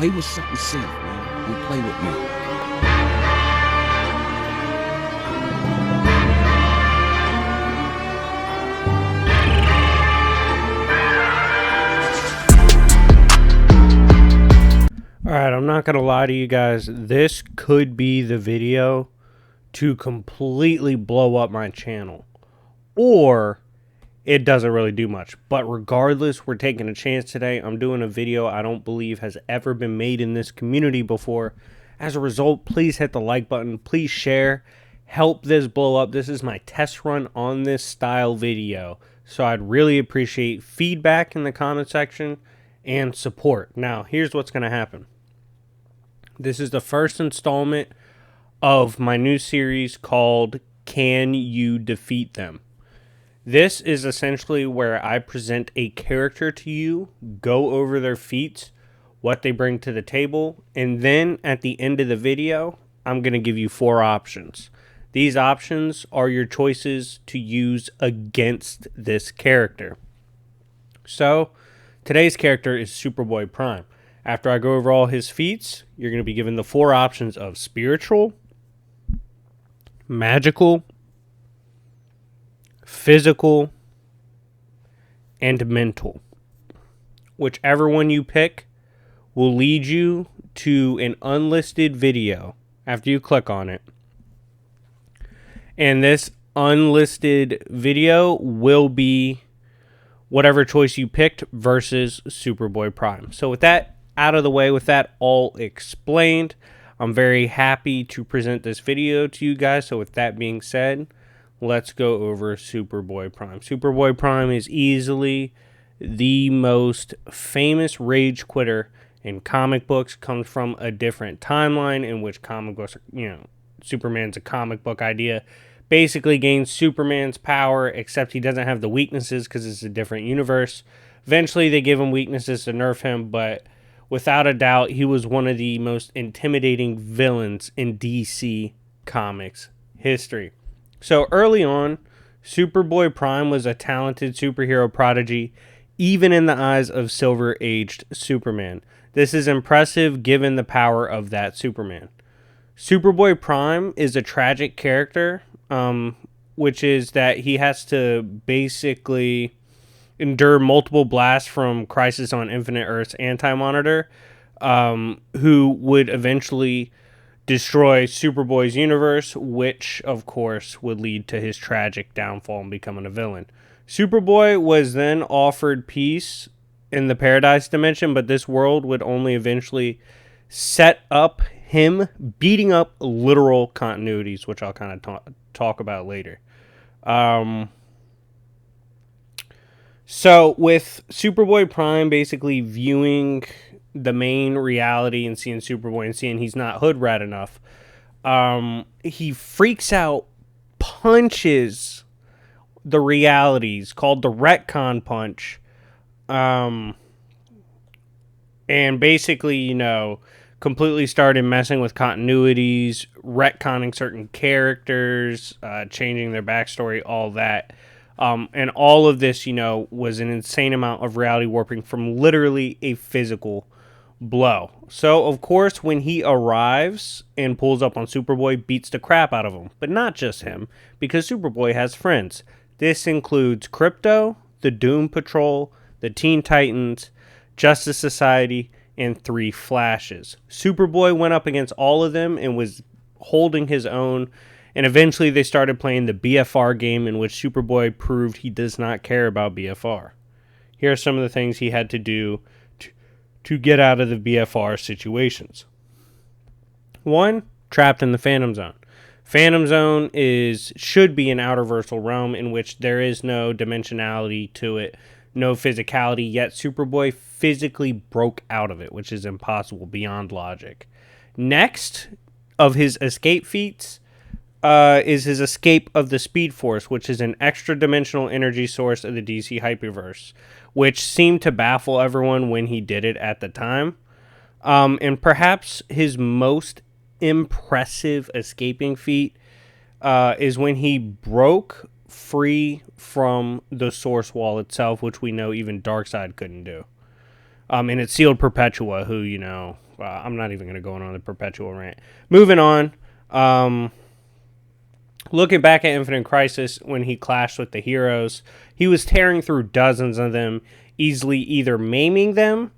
Play with something safe, man. Don't play with me. Alright, I'm not going to lie to you guys. This could be the video to completely blow up my channel. Or it doesn't really do much. But regardless, we're taking a chance today. I'm doing a video I don't believe has ever been made in this community before. As a result, please hit the like button. Please share. Help this blow up. This is my test run on this style video. So I'd really appreciate feedback in the comment section and support. Now, here's what's going to happen. This is the first installment of my new series called Can You Defeat Them? This is essentially where I present a character to you, go over their feats, what they bring to the table, and then at the end of the video, I'm going to give you 4 options. These options are your choices to use against this character. So, today's character is Superboy Prime. After I go over all his feats, you're going to be given the 4 options of spiritual, magical, physical, and mental. Whichever one you pick will lead you to an unlisted video after you click on it. And this unlisted video will be whatever choice you picked versus Superboy Prime. So with that out of the way, with that all explained, I'm very happy to present this video to you guys. So with that being said, let's go over Superboy Prime. Superboy Prime is easily the most famous rage quitter in comic books. Comes from a different timeline in which comic books, Superman's a comic book idea. Basically gains Superman's power, except he doesn't have the weaknesses because it's a different universe. Eventually they give him weaknesses to nerf him, but without a doubt, he was one of the most intimidating villains in DC Comics history. So early on, Superboy Prime was a talented superhero prodigy, even in the eyes of Silver-aged Superman. This is impressive given the power of that Superman. Superboy Prime is a tragic character, which is that he has to basically endure multiple blasts from Crisis on Infinite Earth's Anti-Monitor, who would eventually destroy Superboy's universe, which, of course, would lead to his tragic downfall and becoming a villain. Superboy was then offered peace in the Paradise Dimension, but this world would only eventually set up him beating up literal continuities, which I'll kind of talk about later. So with Superboy Prime basically viewing the main reality and seeing Superboy and seeing he's not hood rat enough, he freaks out, punches the realities called the retcon punch, and basically, completely started messing with continuities, retconning certain characters, changing their backstory, all that. And all of this, was an insane amount of reality warping from literally a physical blow. So, of course, when he arrives and pulls up on Superboy, beats the crap out of him. But not just him, because Superboy has friends. This includes Krypto, the Doom Patrol, the Teen Titans, Justice Society, and 3 Flashes. Superboy went up against all of them and was holding his own. And eventually they started playing the BFR game, in which Superboy proved he does not care about BFR. Here are some of the things he had to do to get out of the BFR situations. 1, trapped in the Phantom Zone. Phantom Zone should be an outerversal realm in which there is no dimensionality to it, no physicality, yet Superboy physically broke out of it, which is impossible, beyond logic. Next of his escape feats is his escape of the Speed Force, which is an extra-dimensional energy source of the DC Hyperverse, which seemed to baffle everyone when he did it at the time. And perhaps his most impressive escaping feat is when he broke free from the source wall itself, which we know even Darkseid couldn't do. And it sealed Perpetua, who, you know, I'm not even going to go on the Perpetua rant. Moving on. Looking back at Infinite Crisis, when he clashed with the heroes, he was tearing through dozens of them, easily either maiming them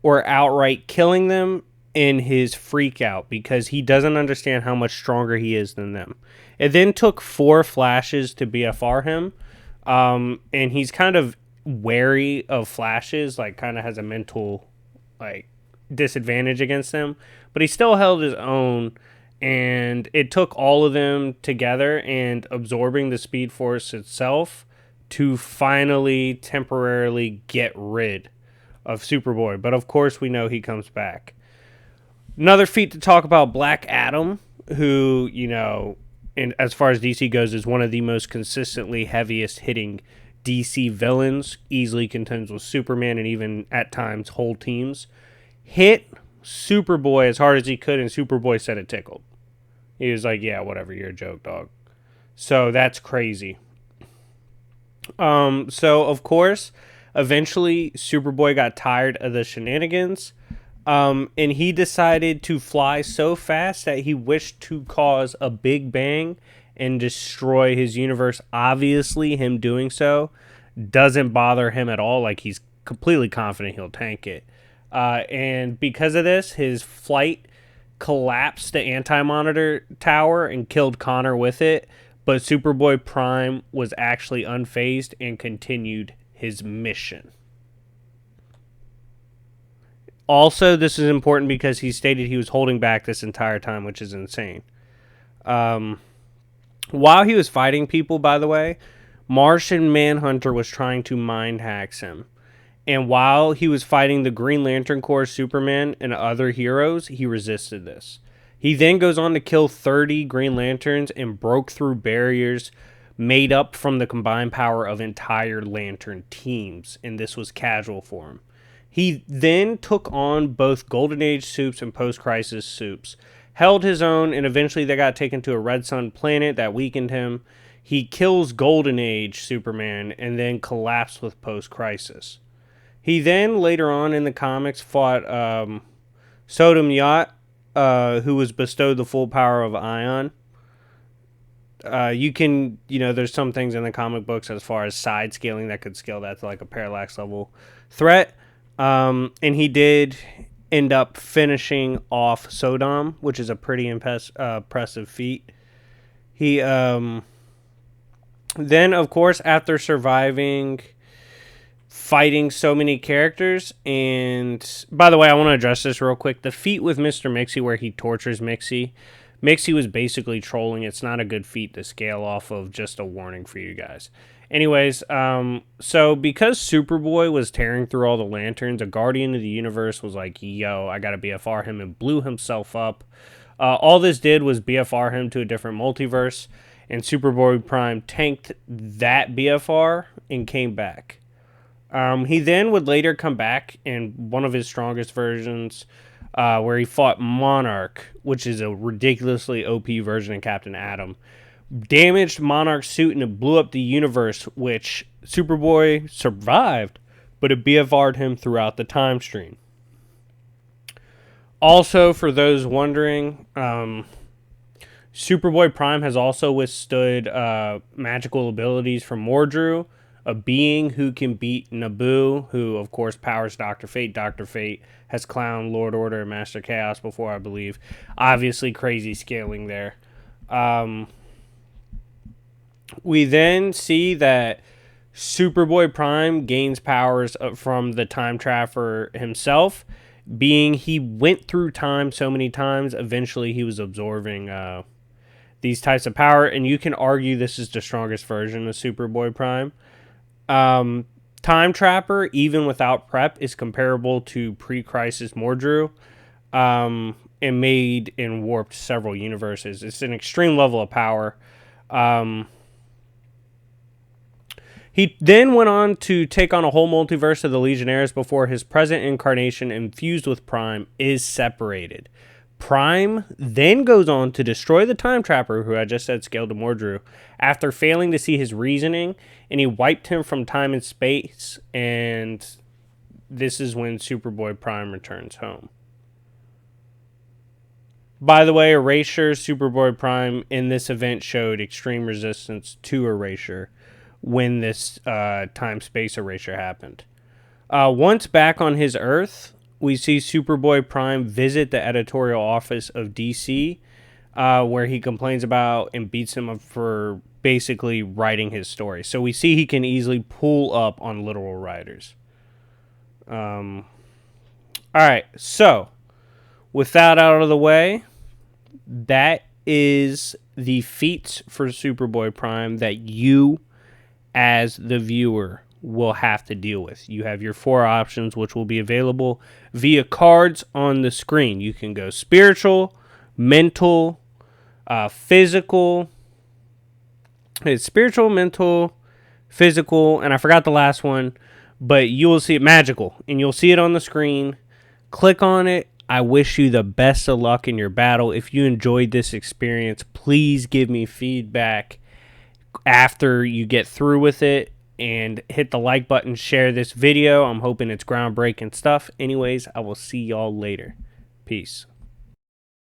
or outright killing them in his freak out because he doesn't understand how much stronger he is than them. It then took 4 flashes to BFR him, and he's kind of wary of flashes, like kind of has a mental like disadvantage against them, but he still held his own. And it took all of them together and absorbing the Speed Force itself to finally temporarily get rid of Superboy. But of course, we know he comes back. Another feat to talk about, Black Adam, who, you know, and as far as DC goes, is one of the most consistently heaviest hitting DC villains. Easily contends with Superman and even at times whole teams. Hit Superboy as hard as he could, and Superboy said it tickled. He was like, yeah, whatever, you're a joke, dog. So that's crazy. So, of course, eventually Superboy got tired of the shenanigans, and he decided to fly so fast that he wished to cause a big bang and destroy his universe. Obviously, him doing so doesn't bother him at all. Like, he's completely confident he'll tank it. And because of this, his flight collapsed the anti-monitor tower and killed Connor with it, but Superboy Prime was actually unfazed and continued his mission. Also, this is important because he stated he was holding back this entire time, which is insane. While he was fighting people, by the way, Martian Manhunter was trying to mind hack him. And while he was fighting the Green Lantern Corps, Superman, and other heroes, he resisted this. He then goes on to kill 30 Green Lanterns and broke through barriers made up from the combined power of entire Lantern teams, and this was casual for him. He then took on both Golden Age Supes and Post-Crisis Supes, held his own, and eventually they got taken to a Red Sun planet that weakened him. He kills Golden Age Superman and then collapsed with Post-Crisis. He then, later on in the comics, fought Sodom Yacht, who was bestowed the full power of Ion. There's some things in the comic books as far as side scaling that could scale that to like a parallax level threat. And he did end up finishing off Sodom, which is a pretty impressive feat. He then, of course, after surviving fighting so many characters, and by the way, I want to address this real quick. The feat with Mr. Mixie where he tortures Mixie was basically trolling. It's not a good feat to scale off of, just a warning for you guys. Anyways, so because Superboy was tearing through all the lanterns, a Guardian of the Universe was like, yo, I gotta BFR him, and blew himself up. All this did was BFR him to a different multiverse, and Superboy Prime tanked that BFR and came back. He then would later come back in one of his strongest versions, where he fought Monarch, which is a ridiculously OP version of Captain Atom. Damaged Monarch's suit and it blew up the universe, which Superboy survived, but it BFR'd him throughout the time stream. Also, for those wondering, Superboy Prime has also withstood magical abilities from Mordru, a being who can beat Naboo, who, of course, powers Dr. Fate. Dr. Fate has clowned Lord Order and Master Chaos before, I believe. Obviously, crazy scaling there. We then see that Superboy Prime gains powers from the Time Traveler himself, being he went through time so many times, eventually he was absorbing these types of power, and you can argue this is the strongest version of Superboy Prime. Time Trapper, even without prep, is comparable to pre-Crisis Mordru, and made and warped several universes. It's an extreme level of power. He then went on to take on a whole multiverse of the Legionnaires before his present incarnation, infused with Prime, is separated. Prime then goes on to destroy the Time Trapper, who I just said scaled to Mordru, after failing to see his reasoning, and he wiped him from time and space, and this is when Superboy Prime returns home. By the way, Erasure, Superboy Prime in this event showed extreme resistance to Erasure when this time-space erasure happened. Once back on his Earth, we see Superboy Prime visit the editorial office of DC, where he complains about and beats him up for basically writing his story. So we see he can easily pull up on literal writers. All right, so with that out of the way, that is the feats for Superboy Prime that you, as the viewer, will have to deal with. You have your 4 options, which will be available via cards on the screen. You can go spiritual, mental, physical. It's spiritual, mental, physical, and I forgot the last one, but you will see it, magical, and you'll see it on the screen. Click on it. I wish you the best of luck in your battle. If you enjoyed this experience, please give me feedback after you get through with it, and hit the like button, share this video. I'm hoping it's groundbreaking stuff. Anyways, I will see y'all later. Peace.